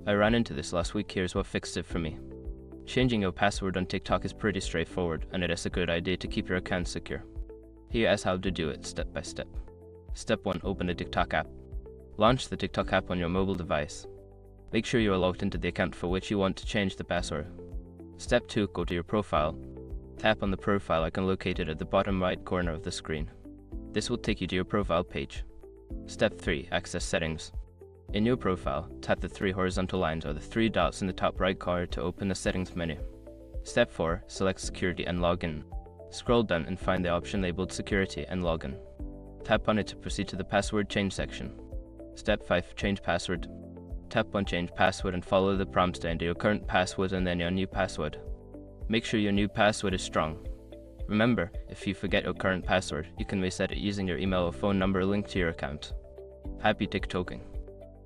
I ran into this last week. Here's what fixed it for me. Changing your password on TikTok is pretty straightforward, and it is a good idea to keep your account secure. Here is how to do it step by step. Step 1. Open the TikTok app. Launch the TikTok app on your mobile device. Make sure you are logged into the account for which you want to change the password. Step 2. Go to your profile. Tap on the profile icon located at the bottom right corner of the screen. This will take you to your profile page. Step 3. Access settings. In your profile, tap the 3 horizontal lines or the 3 dots in the top right corner to open the settings menu. Step 4. Select security and login. Scroll down and find the option labeled security and login. Tap on it to proceed to the password change section. Step 5. Change password. Tap on change password and follow the prompts to enter your current password and then your new password. Make sure your new password is strong. Remember, if you forget your current password, you can reset it using your email or phone number linked to your account. Happy TikToking.